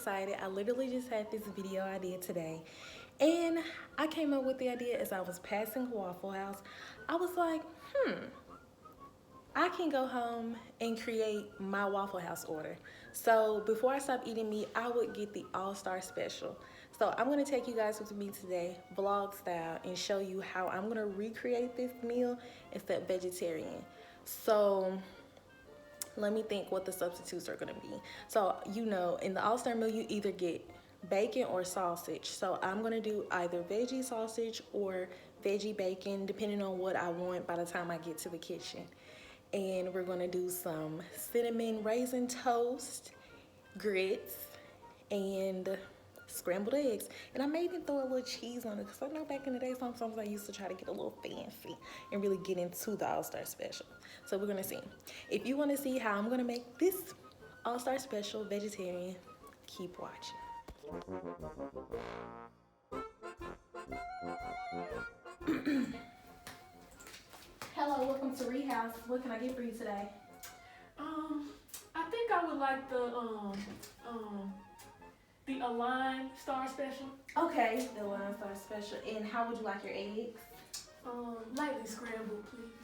excited. I literally just had this video I did today, and I came up with the idea as I was passing Waffle House. I was like, I can go home and create my Waffle House order. So before I stop eating meat, I would get the All-Star Special. So I'm gonna take you guys with me today, vlog style, and show you how I'm gonna recreate this meal except vegetarian. So let me think what the substitutes are gonna be. So you know, in the All-Star meal, you either get bacon or sausage. So I'm gonna do either veggie sausage or veggie bacon, depending on what I want by the time I get to the kitchen. And we're gonna do some cinnamon raisin toast, grits, and scrambled eggs. And I may even throw a little cheese on it, because I know back in the day, sometimes I used to try to get a little fancy and really get into the All-Star Special. So we're gonna see. If you wanna see how I'm gonna make this All-Star Special vegetarian, keep watching. Hello, welcome to Rehouse. What can I get for you today? I think I would like the Align Star Special. Okay, the Lime Star Special. And how would you like your eggs? Lightly scrambled, please.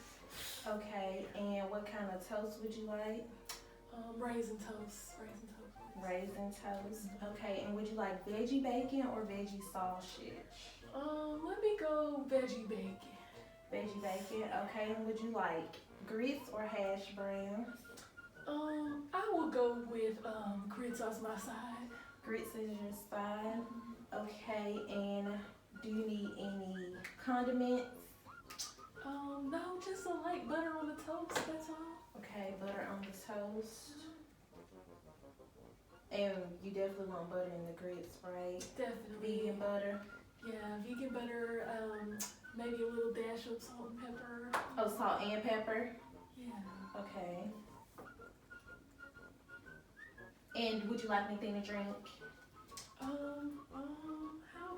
Okay, and what kind of toast would you like? Raisin toast. Raisin toast, please. Raisin toast. Okay, and would you like veggie bacon or veggie sausage? Let me go veggie bacon. Veggie bacon. Okay, and would you like grits or hash browns? I will go with grits on my side. Grits is your side. Okay, and do you need any condiments? No, just a light butter on the toast, that's all. Okay, butter on the toast. And you definitely want butter in the grits, right? Definitely. Vegan butter. Yeah, vegan butter, maybe a little dash of salt and pepper. Oh, salt and pepper? Yeah. Okay. And would you like anything to drink? How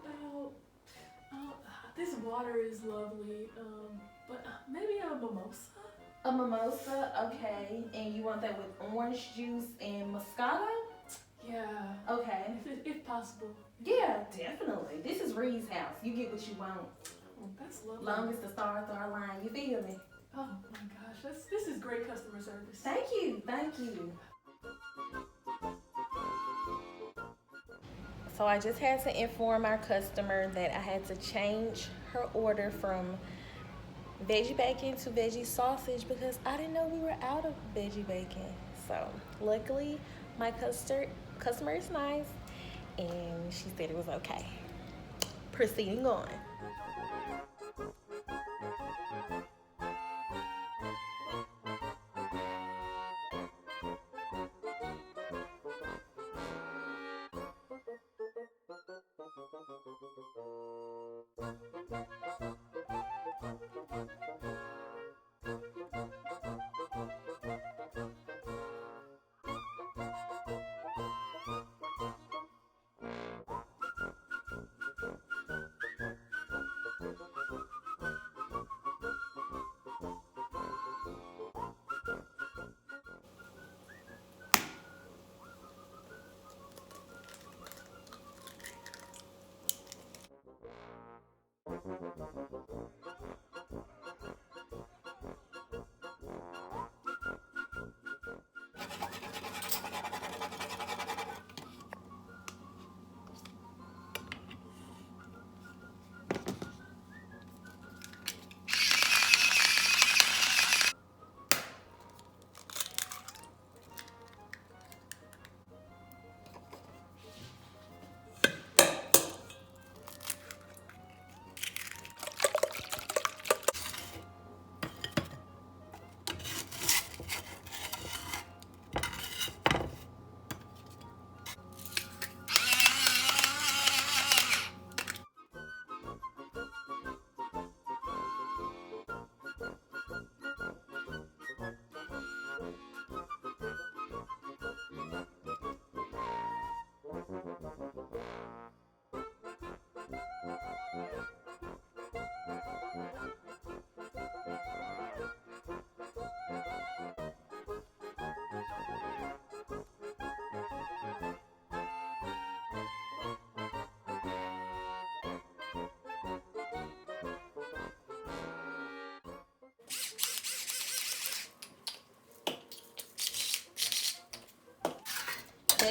about, this water is lovely, but maybe a mimosa? A mimosa, okay. And you want that with orange juice and Moscato? Yeah. Okay. If possible. Yeah, definitely. This is Reed's house. You get what you want. Oh, that's lovely. Long as the stars are aligned. You feel me? Oh my gosh, this is great customer service. Thank you. Thank you. So I just had to inform our customer that I had to change her order from veggie bacon to veggie sausage because I didn't know we were out of veggie bacon. So luckily my customer is nice and she said it was okay. Proceeding on.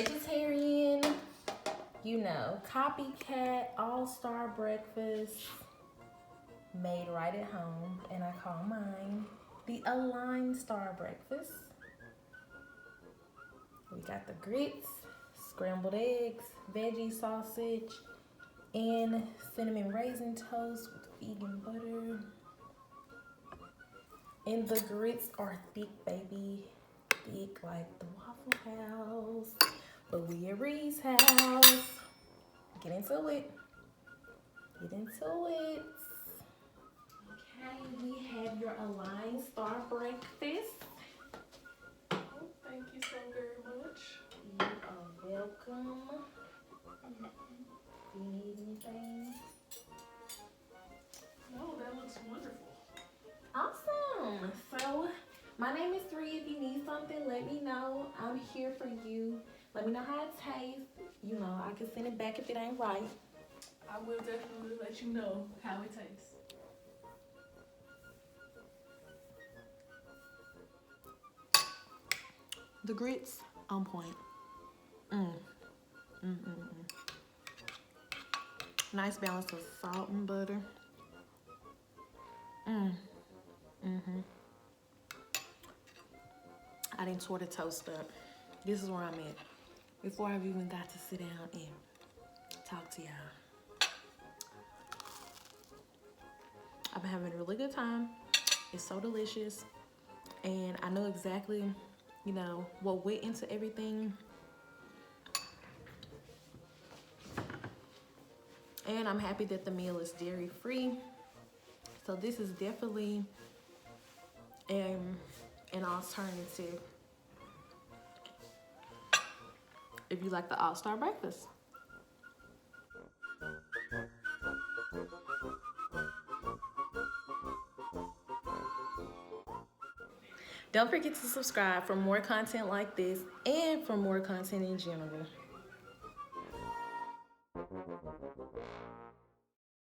vegetarian, you know, copycat, all-star breakfast made right at home, and I call mine the Align Star Breakfast. We got the grits, scrambled eggs, veggie sausage, and cinnamon raisin toast with vegan butter. And the grits are thick, baby. Thick like the Waffle House. But we at Reed's house. Get into it. Get into it. Okay, we have your Align Star Breakfast. Oh, thank you so very much. You are welcome. Do you need anything? No, that looks wonderful. Awesome. So, my name is Three. If you need something, let me know. I'm here for you. Let me know how it tastes. You know, I can send it back if it ain't right. I will definitely let you know how it tastes. The grits on point. Nice balance of salt and butter. I didn't tore the toast up. This is where I'm at. Before I've even got to sit down and talk to y'all. I've been having a really good time. It's so delicious. And I know exactly, you know, what went into everything. And I'm happy that the meal is dairy free. So this is definitely an alternative if you like the all-star breakfast. Don't forget to subscribe for more content like this and for more content in general.